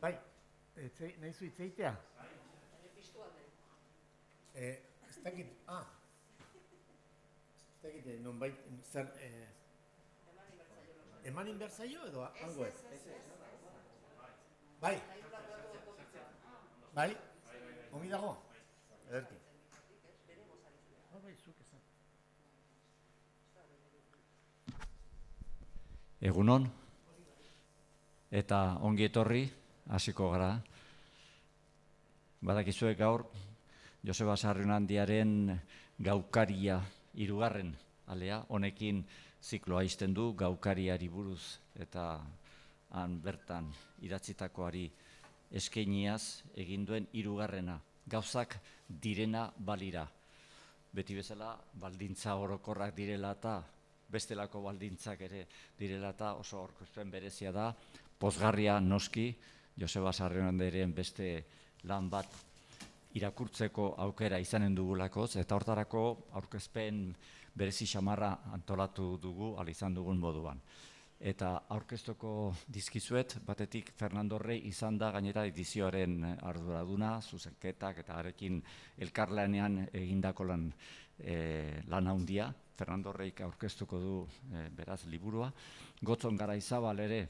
Bai, nahi zu itzeitea? Ez dakit, ez dakit, nonbait, zer, emanin behar zaio edo hango ez? Bai, bai, ongi dago? Ederki. Bai, zuk esan. Egunon, eta ongi etorri, hasiko gara. Badakizuek gaur, Joseba Sarrionandiaren Gaukaria hirugarren alea, honekin zikloa izten du Gaukariari buruz eta han bertan idatzitakoari eskainiaz egin duen hirugarrena. Gauzak direna balira. Beti bezala baldintza orokorrak direla eta bestelako baldintzak ere direla eta oso aurkezpen berezia da. Pozgarria noski, Joseba Sarrionandiaren beste lan bat irakurtzeko aukera izanen dugulakoz, eta hortarako aurkezpen berezi xamarra antolatu dugu izan dugun moduan. Eta aurkeztuko dizkizuet, batetik Fernando Rey izan da gainera edizioaren arduraduna, zuzenketak eta arekin elkarlanean egindako lan handia. Fernando Reyk aurkeztuko du beraz liburua. Gotzon Garaizabal ere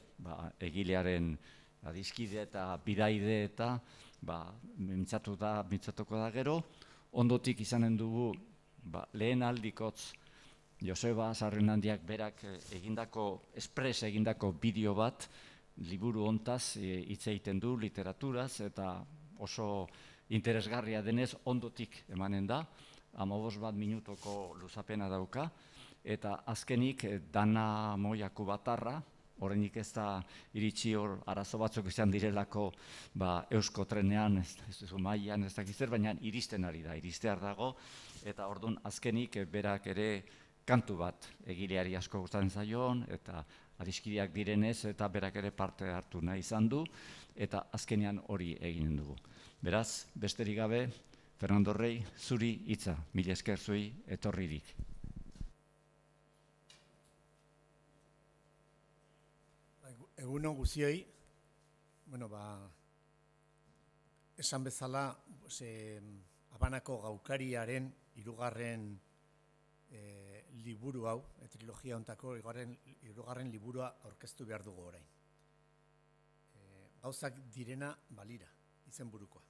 egilearen adiskide eta bidaide eta mintzatuko da gero. Ondotik izanen dugu lehen aldikotz Joseba Sarrionandiak berak egindako bideo bat, liburu hontaz hitz egiten du literaturaz eta oso interesgarria denez ondotik emanen da, 15 minutoko luzapena dauka, eta azkenik Dana Moiako Batarra, oraindik ez da iritsi hor arazo batzuk izan direlako Eusko trenean, ez mailan ez dakiz zer, baina iristen ari da, iristear dago, eta orduan azkenik berak ere kantu bat egileari asko gustatzen zaion, eta adiskideak direnez, eta berak ere parte hartu nahi izan du, eta azkenean hori eginen dugu. Beraz, besterik gabe, Fernando Rey, zuri hitza, mila esker zuei etorririk. Egunon guzioi, esan bezala, Habanako Gaukariaren hirugarren liburu hau, trilogia hontako hirugarren liburua aurkeztu behar dugu orain. Gauzak direna balira, izenburukoa.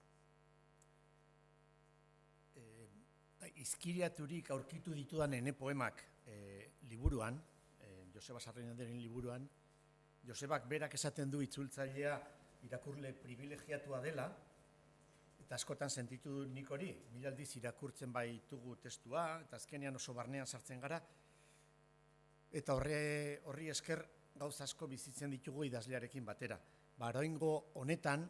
Izkiriaturik aurkitu ditudan ene poemak liburuan, Joseba Sarrionandiaren liburuan, Josebak berak esaten du itzultzailea irakurle privilegiatua dela, eta askotan sentitu dut nik hori, mila aldiz irakurtzen baitugu testua, eta azkenean oso barnean sartzen gara, eta horri esker gauza asko bizitzen ditugu idazlearekin batera. Oraingo honetan,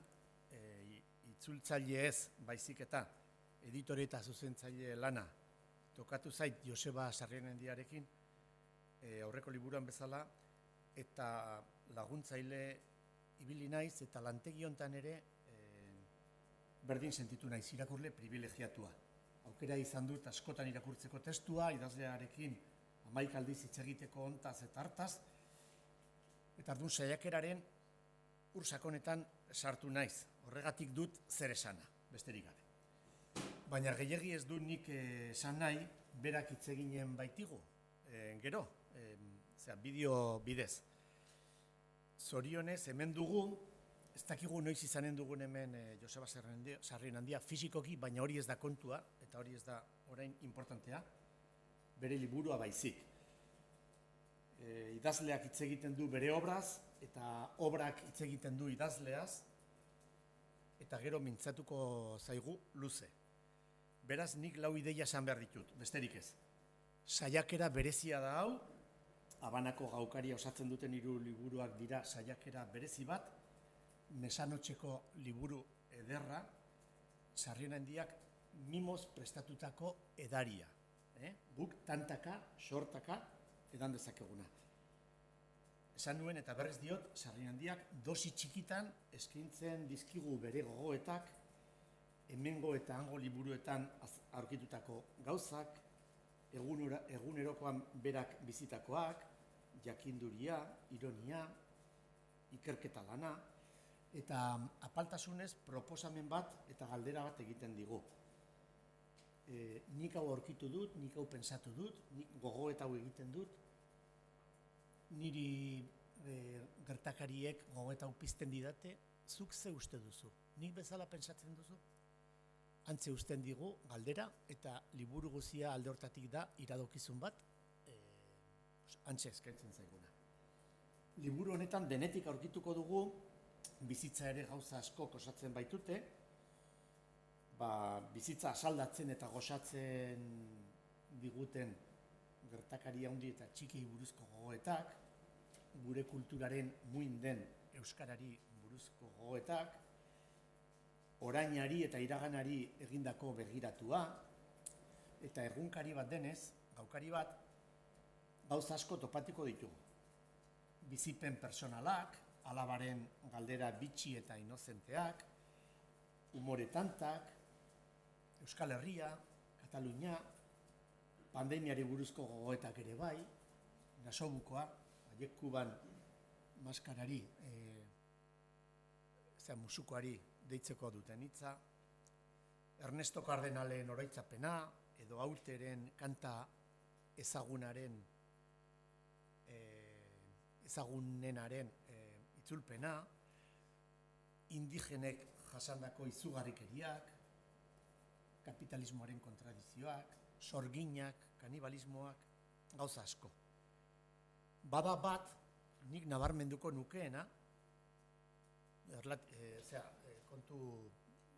itzultzaile ez baizik eta editore eta zuzentzaile lana tokatu zait Joseba Sarrionandiarekin aurreko liburuan bezala, eta laguntzaile ibili naiz, eta lantegi hontan ere berdin sentitu naiz, irakurle privilegiatua. Aukera izan dut askotan irakurtzeko testua, idazlearekin 11 aldiz hitz egiteko hontaz eta hartaz, eta orduan saiakeraren sakonetan sartu naiz. Horregatik dut zer esana, besterik gabe. Baina gehiegi ez dut nik esan nahi, berak hitz eginen baitigu, gero, bideo bidez. Zorionez, hemen dugu, ez dakigu noiz izanen dugun hemen Joseba Sarrionandia fisikoki, baina hori ez da kontua, eta hori ez da orain importantea, bere liburua baizik. Idazleak hitz egiten du bere obraz, eta obrak hitz egiten du idazleaz, eta gero mintzatuko zaigu luze. Beraz, nik 4 ideia esan behar ditut, besterik ez. Saiakera berezia da hau, Habanako Gaukaria osatzen duten 3 liburuak dira saiakera berezi bat, mesanotxeko liburu ederra, Sarrionandiak mimoz prestatutako edaria. Guk tantaka, sortaka, edan dezakeguna. Esan nuen eta berrez diot, Sarrionandiak dosi txikitan eskaintzen dizkigu bere gogoetak, hemengo eta hango liburuetan aurkitutako gauzak, egunerokoan berak bizitakoak, jakinduria, ironia, ikerketa lana, eta apaltasunez proposamen bat eta galdera bat egiten digu. Nik hau aurkitu dut, nik hau pentsatu dut, nik gogoeta hau egiten dut, niri gertakariek gogoeta hau pizten didate, zuk ze uste duzu? Nik bezala pentsatzen duzu? Antze usten digu galdera eta liburu guzia alde hortatik da iradokizun bat, antxe eskaintzen zaiguna. Liburu honetan denetik aurkituko dugu, bizitza ere gauza asko osatzen baitute, bizitza asaldatzen eta gozatzen diguten gertakari handi eta txikiei buruzko gogoetak, gure kulturaren muin den euskarari buruzko gogoetak, orainari eta iraganari egindako begiratua, eta egunkari bat denez, gaukari bat, gauza asko topatiko ditugu. Bizipen personalak, alabaren galdera bitxi eta inozenteak, umore tantak, Euskal Herria, Katalunia, pandemiari buruzko gogoetak ere bai, nasobukoa, haiek Kuban maskarari, musukoari deitzeko duten hitza, Ernesto Cardenalen oroitzapena, edo Auteren kanta ezagunenaren itzulpena, indigenek jasandako izugarrikeriak, kapitalismoaren kontradizioak, sorginak, kanibalismoak, gauza asko. Bada bat, nik nabarmenduko nukeena, kontu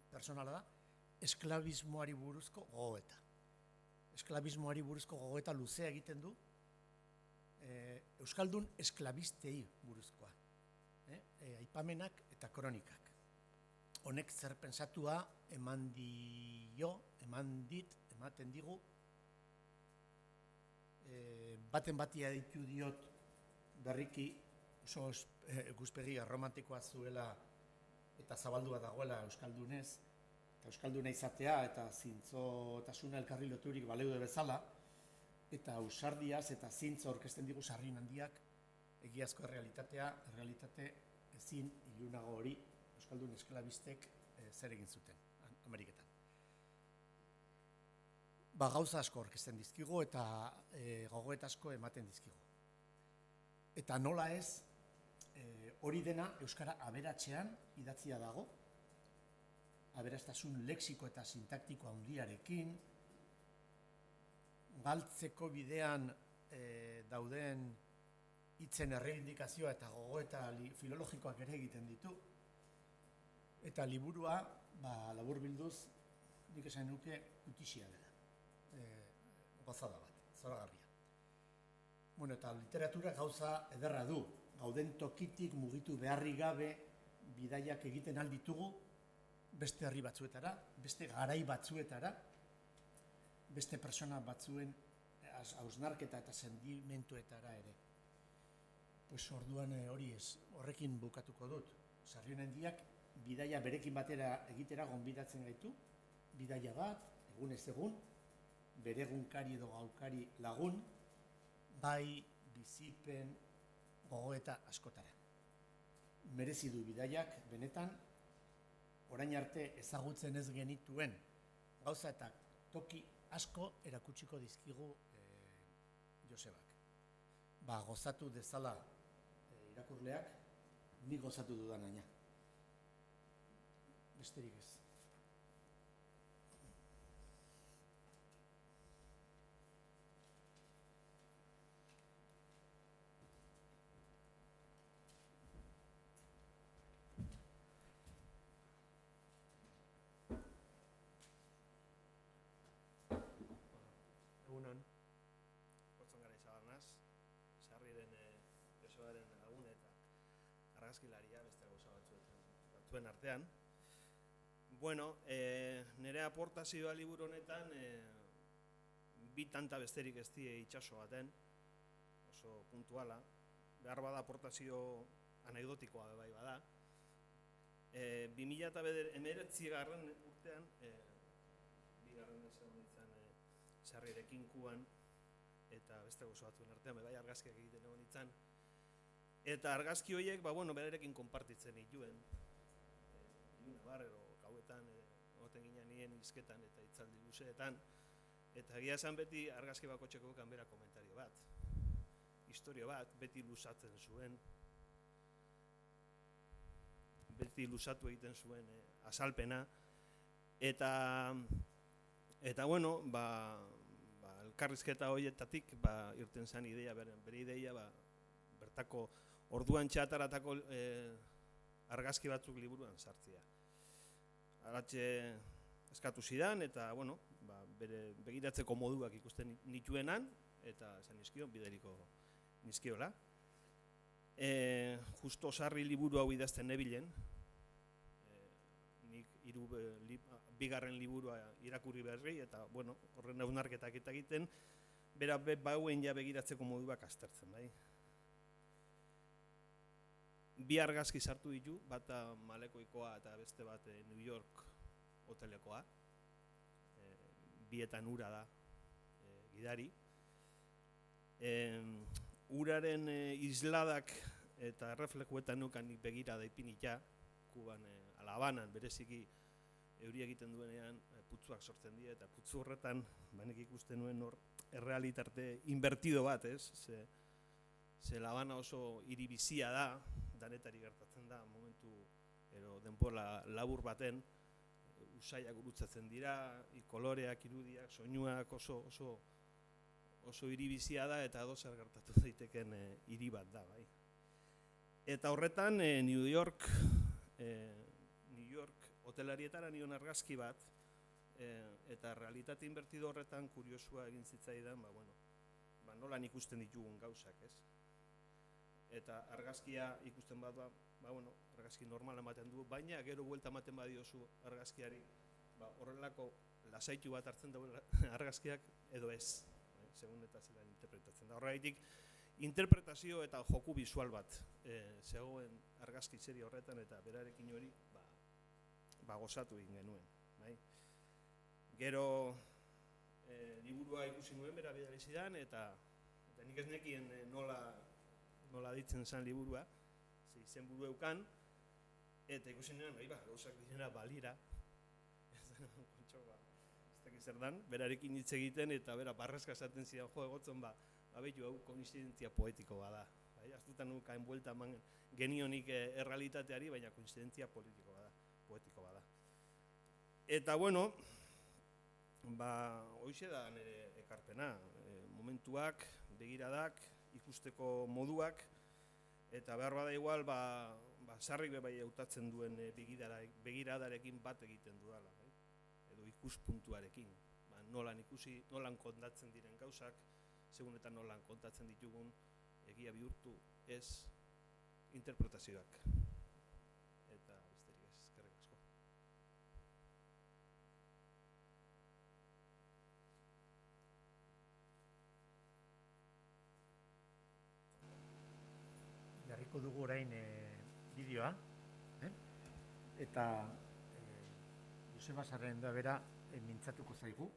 personala da, esklabismoari buruzko gogoeta. Esklabismoari buruzko gogoeta luzea egiten du, Euskaldun esklabistei buruzkoa. Aipamenak eta kronikak. Honek zer pentsatua ematen digu, baten batia ditu diot berriki oso ikuspegi erromantikoa zuela eta zabaldua dagoela Euskaldunez, eta Euskalduna izatea eta zintzotasuna elkarri loturik baleude bezala, eta ausardiaz eta zintzo orkesten digu sarrin handiak egiazko errealitate ezin ilunago hori Euskaldun esklabistek zer egin zuten Ameriketan. Gauza asko orkesten dizkigu eta gogoeta asko ematen dizkigu. Eta nola ez, hori dena Euskara aberatsean idatzia dago, aberastasun lexiko eta sintaktiko handiarekin, galtzeko bidean dauden hitzen erreindikazioa eta gogoeta filologikoak ere egiten ditu. Eta liburua, laburbilduz, nik esan nuke utixia dela. Gozada bat, zoragarria. Eta literatura gauza ederra du. Gauden tokitik mugitu beharri gabe bidaiak egiten alditugu beste herri batzuetara, beste garai batzuetara, beste persona batzuen hausnarketa eta sentimentuetara ere. Orduan hori ez, horrekin bukatuko dut. Sarrionendiak bidaia berekin batera egitera gonbidatzen gaitu, bidaia bat, egunez egun, bere egunkari edo gaukari lagun, bai bizipen gogoeta askotara. Merezi du bidaiak, benetan, orain arte ezagutzen ez genituen gauza eta toki asko erakutsiko dizkigu Josebak. Gozatu dezala irakurleak, ni gozatu dudan aina. Besterik ez. Egunon. Hortzen gara izabarnaz, sarriren Josearen lagun eta argazkilaria beste gauza batzuen artean. Nire aportazioa liburu honetan bi tanta besterik ez die itxaso baten, oso puntuala, behar bada aportazio anekdotikoa bai bada. 2019 urtean, bigarren esan nintzen sarrirekin Kuban, eta beste gauza batzuen artean, bai argazkiak egiten egon nintzen. Eta argazki horiek, berarekin konpartitzen dituen. abar, gauetan egoten ginen nien hizketan eta hitzaldi luzeetan, eta egia esan beti argazki bakotxeko kanbera komentario bat, historio bat, beti luzatzen zuen, beti luzatu egiten zuen azalpena, eta bueno, elkarrizketa horietatik irten zen ideia, bere ideia, bertako orduan txataratako argazki batzuk liburuan sartzea. Aratxe eskatu zidan, eta, bueno, bere begiratzeko moduak ikusten nituenan, eta esan nizkion, bideriko nizkiola. Justo sarri liburu hau idazten nebilen, nik bigarren liburua irakurri berri, eta, bueno, horren hausnarketak eta egiten, bera bauen ja begiratzeko moduak aztertzen, bai. Bi argazki sartu ditu, bata Malekoikoa eta beste bat New York hotelekoa. Bietan ura da gidari. Uraren isladak eta erreflekuetan nukan begirada ipinita, Kuban, Alabanan, bereziki euri egiten duenean putzuak sortzen dira, eta putzu horretan, nik ikusten nuen hor, errealitate invertido bat, ez? Ze Labana oso hiri bizia da, danetari gertatzen da, momentu, denbora labur baten, usaiak gurutzatzen dira, koloreak, irudiak, soinuak oso hiri bizia da, eta zer gertatu daiteken hiri bat da, bai. Eta horretan, New York hotelarietara nion argazki bat, eta realitate invertido horretan kuriosua egin zitzaidan, nolan ikusten ditugun gauzak, ez? Eta argazkia ikusten bat, argazki normal ematen du, baina gero buelta ematen badiozu argazkiari, horrelako lasaitu bat hartzen dauen argazkiak edo ez, segun eta zelan interpretatzen da. Horregatik, interpretazio eta joku bisual bat zegoen argazki serie horretan, eta berarekin hori gozatu egin genuen. Gero liburua ikusi nuen bera bidali zidan, eta nik ez nekien nola ditzen zen liburua, izen buru eukan, eta ikusi nuen, gauzak direna balira, ez dakiz zer dan, berarekin hitz egiten, eta bera barrezka esaten zidan, egotzen behitu hau koinzidentzia poetiko bada. Aztutan nukain buelta eman genionik errealitateari, baina koinzidentzia poetiko bada. Eta, bueno, hoize da nire ekarpena, momentuak, begiradak, ikusteko moduak, eta behar bada igual, sarrik bai hautatzen duen begiradarekin bat egiten dudala, edo ikuspuntuarekin. Nolan ikusi, nolan kontatzen diren gauzak, segun eta nolan kontatzen ditugun, egia bihurtu ez interpretazioak. Eta besterik ez, eskerrik asko. Jarriko dugu orain bideoa, eta Joseba Sarrenda bera mintzatuko zaigu.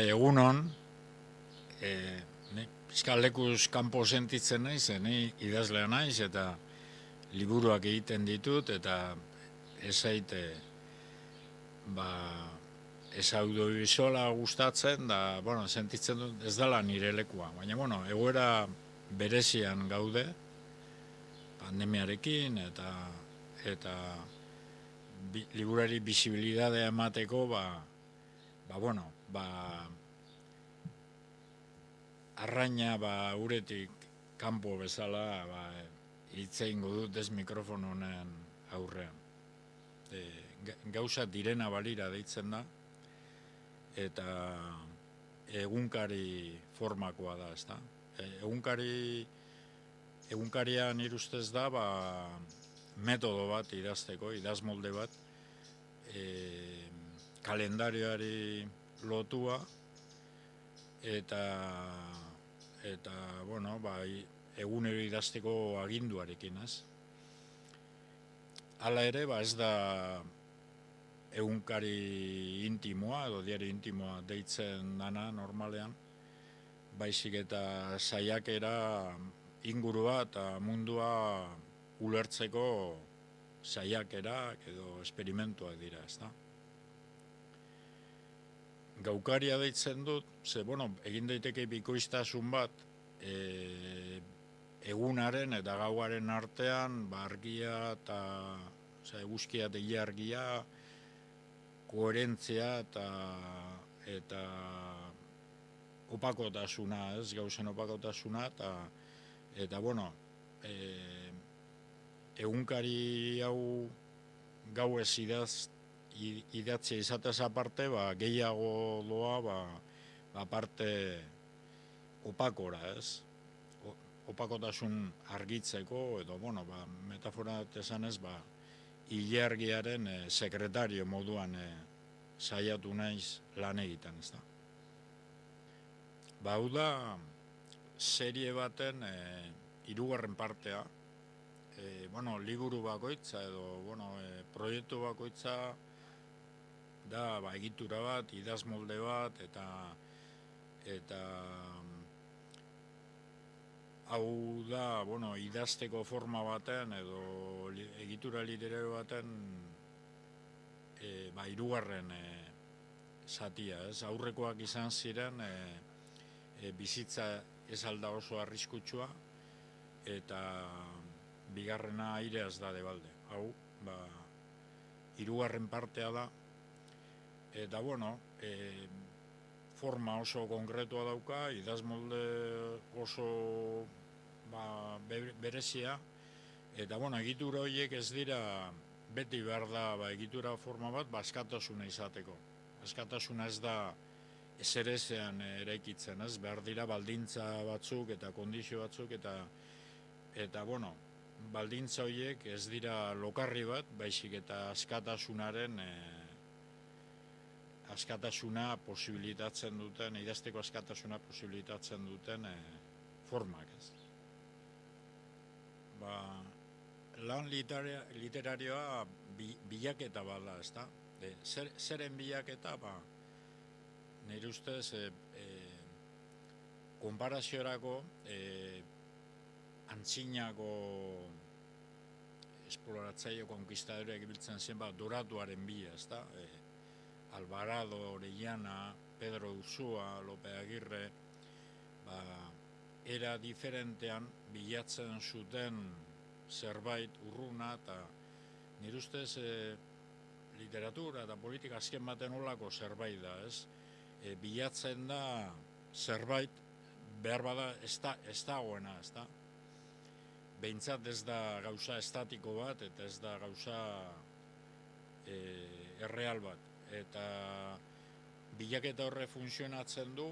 Egunon, pixka lekuz kanpo sentitzen naiz, idazlea naiz, eta liburuak egiten ditut, eta ezaite ez audiovisuala gustatzen, da, sentitzen dut ez dela nire lekua. Baina, egoera berezian gaude, pandemiarekin, eta liburari bisibilidadea emateko, arraina uretik kanpo bezala hitz egingo dut ez mikrofon honen aurrean. Gauza direna balira deitzen da, eta egunkari formakoa da, ezta. Egunkaria nire ustez da metodo bat idazteko, idazmolde bat, kalendarioari lotua, eta egunero idazteko aginduarekin, ez? Hala ere, ez da egunkari intimoa edo diario intimoa deitzen dana normalean, baizik eta saiakera ingurua eta mundua ulertzeko saiakerak edo esperimentuak dira, ezta? Gaukaria deitzen dut, egin daiteke bikoiztasun bat, egunaren eta gauaren artean, argia eta eguzkia eta ilargia, koherentzia eta opakotasuna, gauzen opakotasuna, eta egunkari hau gauez idatzia izatez aparte, gehiago doa, aparte opakora, opakotasun argitzeko, edo, metafora esanez, ilargiaren sekretario moduan saiatu naiz lan egiten, ez da. Hau da, serie baten 3. partea, liburu bakoitza edo proiektu bakoitza da egitura bat, idazmolde bat, eta hau da, idazteko forma baten edo egitura literario baten 3. Zatia, aurrekoak izan ziren bizitza ez alda oso arriskutsua, eta bigarrena aireaz da debalde. Hau, 3. partea da, eta forma oso konkretua dauka, idazmolde oso berezia, eta egitura horiek ez dira beti behar da egitura forma bat askatasuna izateko. Askatasuna ez da ezerezean eraikitzen, behar dira baldintza batzuk eta kondizio batzuk, eta baldintza horiek ez dira lokarri bat, baizik eta askatasuna posibilitatzen duten, idazteko askatasuna posibilitatzen duten formak, lan literarioa bilaketa bada, ez da? Zeren bilaketa, nire ustez, konparaziorako antzinako esploratzaile konkistadoreak ibiltzen zen, doratuaren bila, ez da? Alvarado, Orellana, Pedro Ursúa, Lope Agirre, era diferentean bilatzen zuten zerbait urruna, eta nire ustez literatura eta politika azken baten olako zerbait da, ez? Bilatzen da zerbait behar bada ez dagoena, ez da? Behintzat ez da gauza estatiko bat, eta ez da gauza erreal bat. Eta bilaketa horre funtzionatzen du,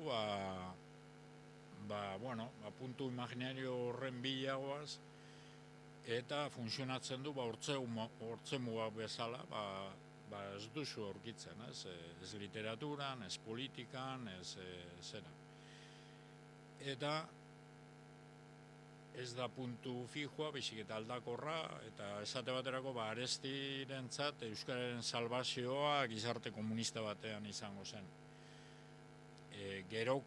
puntu imaginario horren bilagoaz, eta funtzionatzen du, hortzemugak bezala, ez duzu aurkitzen, ez literaturan, ez politikan, ez zera. Eta ez da puntu fijoa, baizik eta aldakorra, eta esate baterako Arestirentzat euskararen salbazioa gizarte komunista batean izango zen. Gero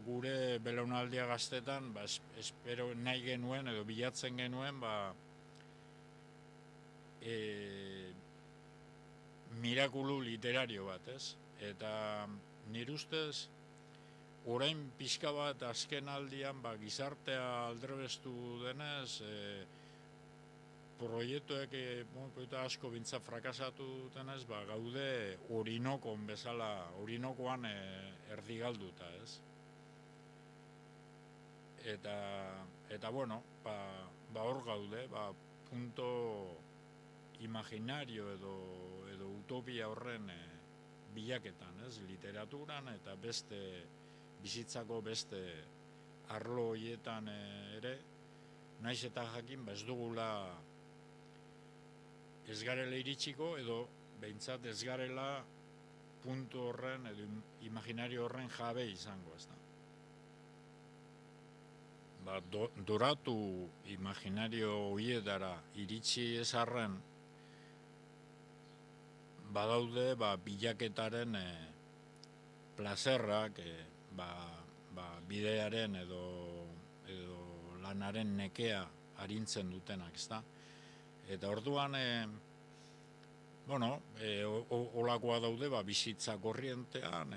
gure belaunaldia gaztetan, espero nahi genuen edo bilatzen genuen, mirakulu literario bat, ez? Eta nire ustez, orain pixka bat azken aldian gizartea aldrebestu denez, proiektuek asko bintza frakasatu denez, gaude Orinokon bezala, Orinokoan erdigalduta, ez? Eta hor gaude, punto imaginario edo utopia horren bilaketan, ez? Literaturan eta bizitzako beste arlo horietan ere, naiz eta jakin, ez dugula ez garela iritsiko, edo behintzat ez garela puntu horren edo imaginario horren jabe izango, ez da. doratu imaginario horietara iritsi ezarren, badaude bilaketaren plazerrak, bidearen edo lanaren nekea arintzen dutenak, ezta? Eta orduan, olakoa daude bizitza korrientean,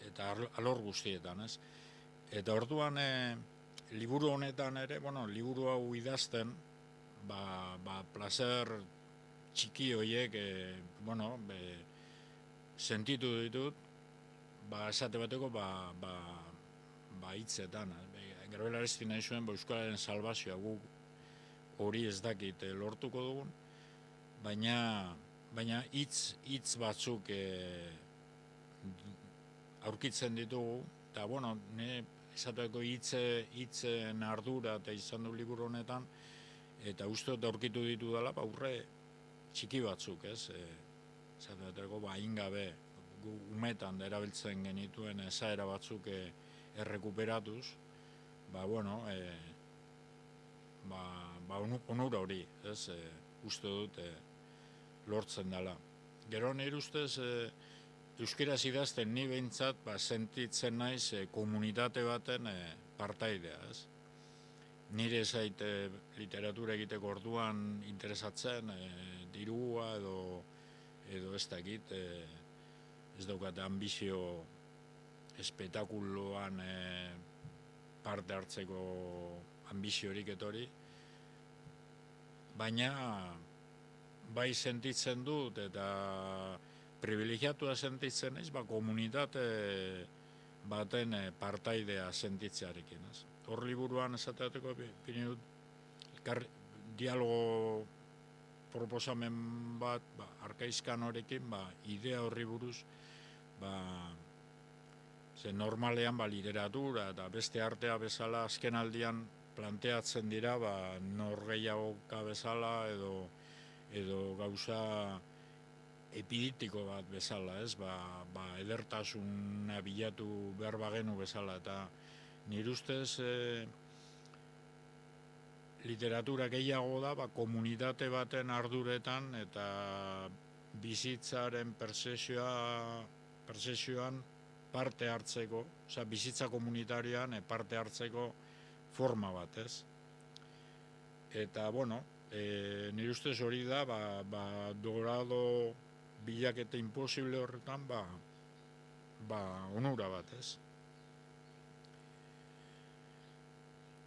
eta alor guztietan, ez? Eta orduan, liburu honetan ere, liburu hau idazten, placer txiki horiek, sentitu ditut, esate bateko, hitzetan. Gero helarazti nahi zuen, Euskararen salbazioa guk hori ez dakit lortuko dugun, baina hitz batzuk aurkitzen ditugu, eta, esateko hitzen ardura eta izan du liburu honetan, eta uste dut aurkitu ditu dela, aurre txiki batzuk, ez? Esateko, ingabe, gu umetan erabiltzen genituen esaera batzuk errekuperatuz, onura hori, ez? Uste dut lortzen dela. Gero nire ustez, euskaraz idazten ni behintzat sentitzen naiz komunitate baten partaidea, ez? Nire zait literatura egiteko orduan interesatzen, dirua edo ez dakit, ez daukat ambizio espetakuloan parte hartzeko ambiziorik etori, baina bai sentitzen dut eta privilegiatua sentitzen naiz, komunitate baten partaidea sentitzearekin, ez? Hor liburuan esateateko pini dut dialogo proposamen bat, arkaizkan horrekin, idea horri buruz, ze normalean literatura eta beste artea bezala azken aldian planteatzen dira norgehiagoka bezala edo gauza epiditiko bat bezala, ez? Edertasuna bilatu behar bagenu bezala, eta nire ustez literatura gehiago da komunitate baten arduretan eta bizitzaren pertzepzioan parte hartzeko, bizitza komunitarioan parte hartzeko forma bat, ez? Eta, nire ustez hori da, dorado bilaketa imposible horretan, onura bat, ez?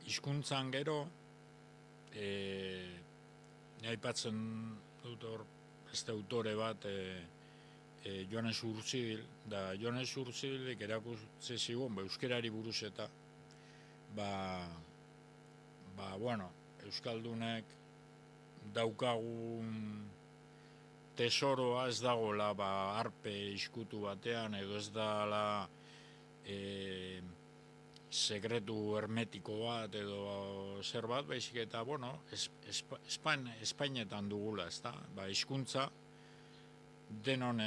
Hizkuntzan gero, aipatzen dut hor, beste autore bat, Joanes Urtzibil, da Joanes Urtzibilik erakutsi zigun, euskerari buruz eta, euskaldunek daukagun tesoroa ez dagoela arpe iskutu batean, edo ez dala sekretu hermetiko bat edo zer bat, baizik eta, Espainetan dugula, ez da, hizkuntza, denon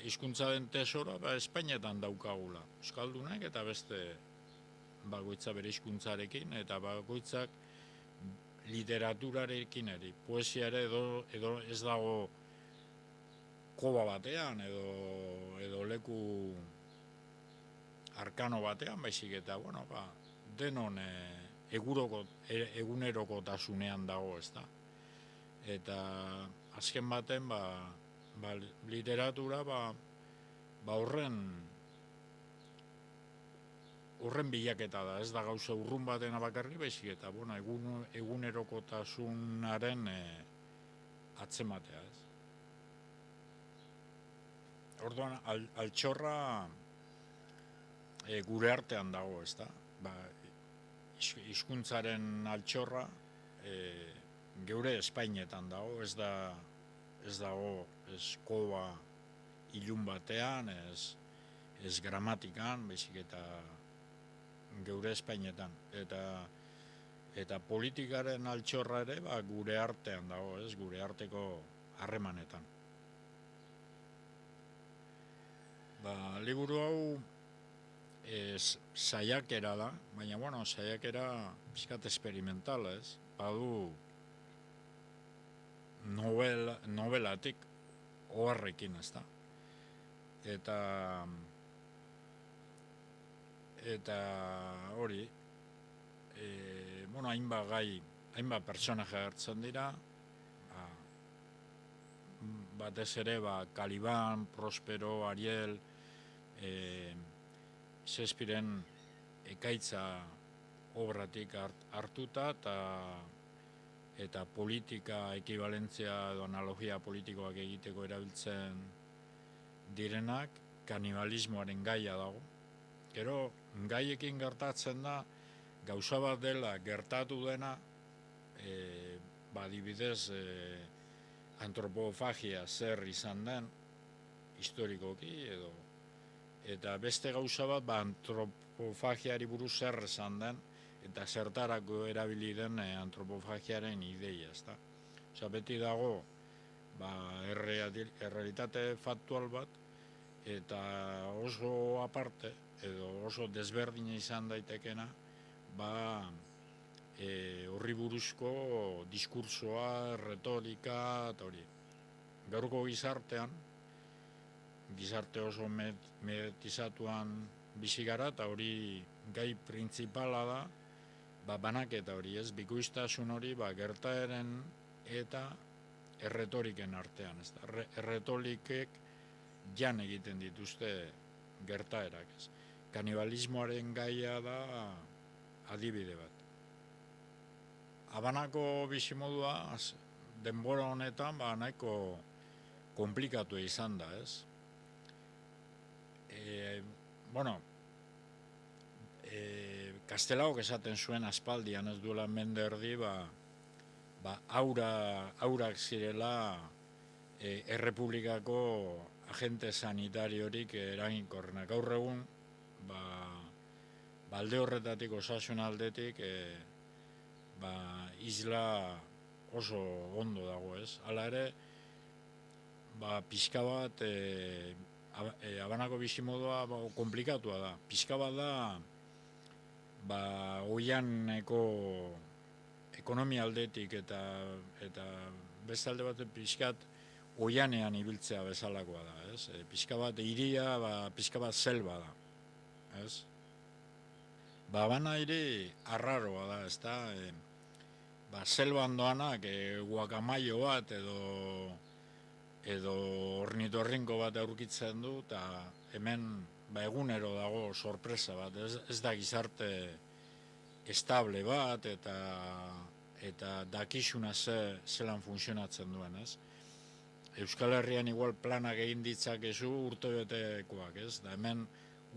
hizkuntza den tesora, Espainetan daukagula, euskaldunek eta beste bakoitza bere hizkuntzarekin, eta bakoitzak literaturarekin eri, poesia ere edo ez dago koba batean edo leku arkano batean, baizik eta, denon egunerokotasunean dago, ez da. Eta azken baten, literatura, horren bilaketa da, ez da gauza urrun baten abakarri, baizik eta, egunerokotasunaren atzematea, ez. Orduan, altxorra gure artean dago, ez da. Hizkuntzaren altxorra geure Espainetan dago, ez dago koba ilun batean, ez gramatikan, baizik eta geure Espainetan. Eta politikaren altxorra ere gure artean dago, ez, gure arteko harremanetan. Liburu hau saiakera da, baina, bueno, saiakera pixkat experimentala, ez? Badu novelatik oharrekin, ez da? Eta hori, bueno, hainbat gai, hainbat pertsonaje hartzen dira, batez ere, Caliban, Prospero, Ariel, Shakespearen ekaitza obratik hartuta, eta politika, ekibalentzia edo analogia politikoak egiteko erabiltzen direnak, kanibalismoaren gaia dago. Gero, gaiekin gertatzen da, gauza bat dela gertatu dena, adibidez, antropofagia zer izan den, historikoki, eta beste gauza bat, antropofagiari buruz zer izan den, eta zertarako erabili den antropofagiaren ideia, ezta? Osa, beti dago, errealitate faktual bat, eta oso aparte, edo oso desberdina izan daitekena, horri buruzko diskursoa, retorika, eta hori. Gaurko gizartean, gizarte oso mediatizatuan bizi gara, eta hori gai printzipala da, banaketa hori, ez, bikoiztasun hori, gertaeren eta erretoriken artean, ez da, erretorikek jan egiten dituzte gertaerak, ez. Kanibalismoaren gaia da adibide bat. Habanako bizimodua, denbora honetan, nahiko komplikatu izan da, ez. Kastelaok esaten zuen aspaldian, ez duela mende erdi, aurak zirela errepublikako agente sanitariorik eraginkorrenak. Gaur egun, alde horretatik, osasun aldetik, isla oso ondo dago, ez? Hala ere, pixka bat, Habanako bizimodua komplikatua da. Pixka bat da, oianeko ekonomia aldetik eta beste alde bat pixkat oianean ibiltzea bezalakoa da, ez? Pixka bat hiria, pixka bat selba da, ez? Habana hiri arraroa da, ez da? Selban doanak guakamaio bat edo ornitorrinko bat aurkitzen du, eta hemen egunero dago sorpresa bat, ez da gizarte estable bat, eta dakizuna zelan funtzionatzen duen, ez? Euskal Herrian igual planak egin ditzakezu urtebetekoak, ez? Da hemen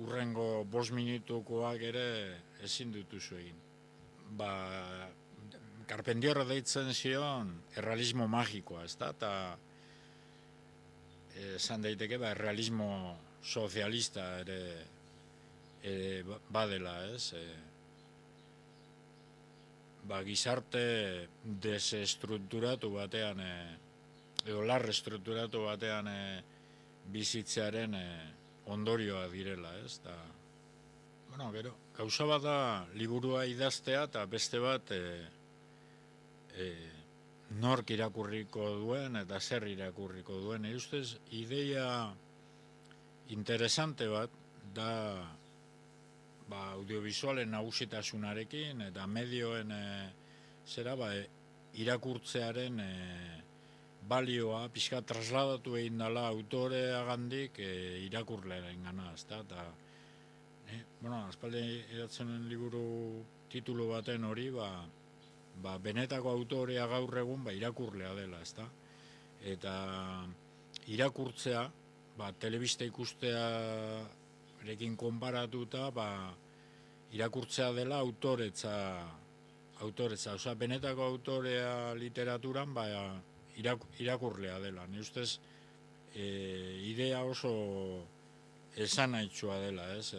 urrengo 5 minutukoak ere ezin dituzu egin. Carpentier deitzen zion errealismo magikoa, ez da? Eta esan daiteke, errealismo sozialista ere badela, ez? Gizarte desestrukturatu batean, edo larre strukturatu batean bizitzearen ondorioa direla, ez? Gero, gauza bat da liburua idaztea, eta beste bat nork irakurriko duen eta zer irakurriko duen. Ustez, ideia interesante bat da audiovisualen nagusitasunarekin eta medioen irakurtzearen balioa pixka trasladatu egin dela autoreagandik irakurlearen gana, ezta? Aspaldi idatzen liburu titulu baten hori, benetako autorea gaur egun irakurlea dela, ezta? Eta irakurtzea, telebista ikustearekin konparatuta, irakurtzea dela autoretza, oza, benetako autorea literaturan, irakurlea dela. Ni ustez, idea oso esanahitsua dela, ez?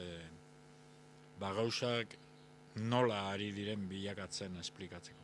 Gauzak nola ari diren bilakatzen esplikatzeko.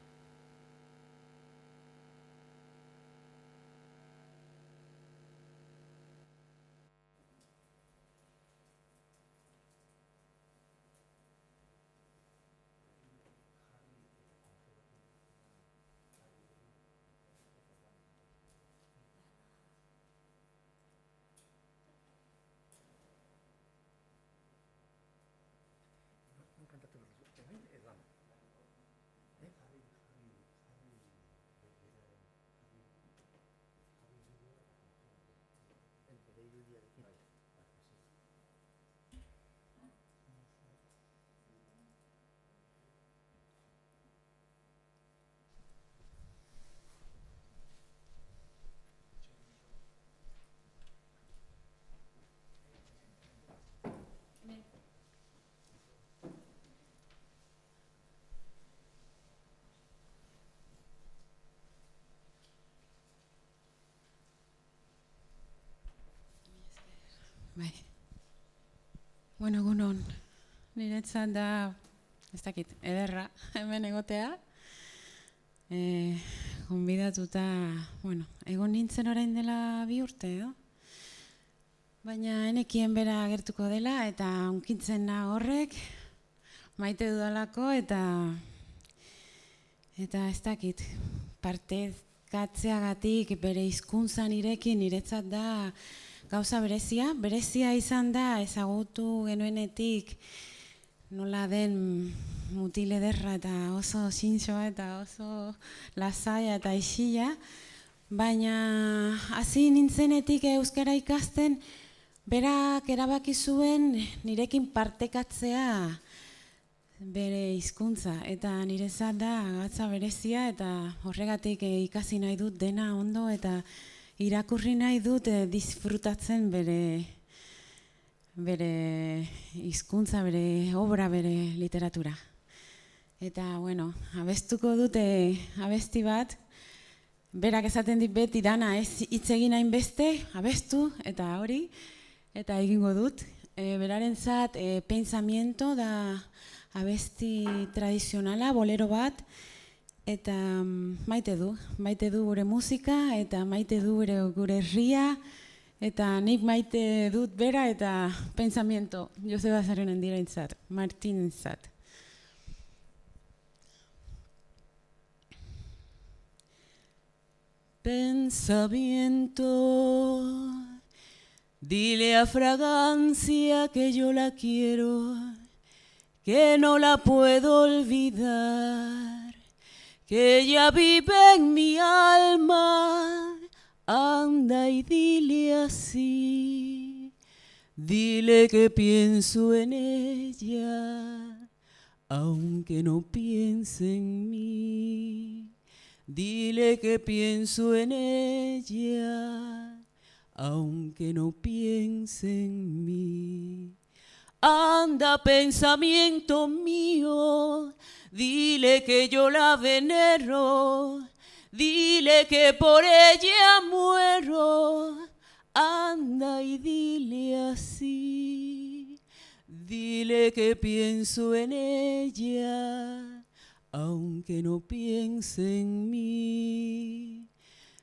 Bai. Bueno, egunon, niretzat da, ez dakit, ederra hemen egotea. Gonbidatuta, bueno, egon nintzen orain dela 2 urte, edo? Baina enekien bera agertuko dela eta hunkitzen na horrek, maite dudalako eta ez dakit, partekatzeagatik bere hizkuntza niretzat da gauza berezia izan da ezagutu genuenetik nola den mutil ederra eta oso zintzoa eta oso lasaia eta isila, baina hasi nintzenetik euskara ikasten berak erabaki zuen nirekin partekatzea bere hizkuntza eta niretzat da gatza berezia eta horregatik ikasi nahi dut dena ondo eta irakurri nahi dut disfrutatzen bere hizkuntza, bere obra, bere literatura. Eta, bueno, abestuko dute abesti bat, berak esaten dit beti dana ez hitz egin hainbeste, abestu eta hori, eta egingo dut. Berarentzat pensamiento da abesti tradizionala, bolero bat, eta maite du gure musika, eta maite du gure herria, eta nik maite dut bera eta pensamiento, Joseba Sarrionandiarentzat, Martinentzat. Pensamiento, dile a fragancia que yo la quiero, que no la puedo olvidar, que ella vive en mi alma, anda y dile así, dile que pienso en ella, aunque no piense en mí. Dile que pienso en ella, aunque no piense en mí. Anda, pensamiento mío, dile que yo la venero, dile que por ella muero. Anda y dile así, dile que pienso en ella, aunque no piense en mí.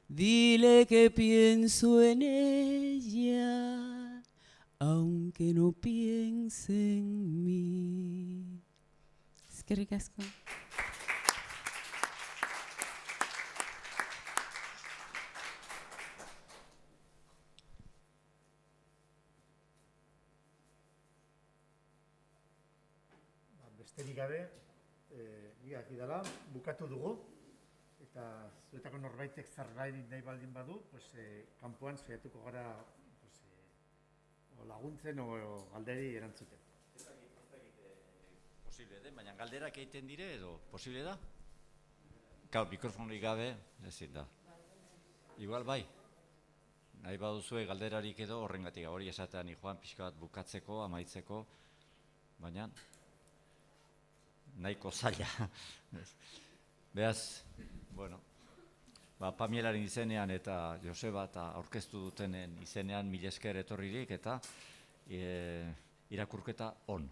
Dile que pienso en ella, aunque no piense en mí. Eskerrik asko. Besterik gabe, aki dela, bukatu dugu, eta zuetako norbaitek zerbait nahi baldin badu, kanpoan saiatuko gara laguntzen o galderi erantzuten. Ez dakit posible den, baina galderak egiten dire edo posible da? Gau, mikrofonik gabe, ezin da. Igual bai. Nahi baduzue galderarik edo horrengatik hori esatean joan pixka bat bukatzeko, amaitzeko, baina nahiko zaila. Beaz, bueno, Pamielaren izenean eta Joseba eta aurkeztu dutenen izenean mila esker etorririk eta irakurketa on.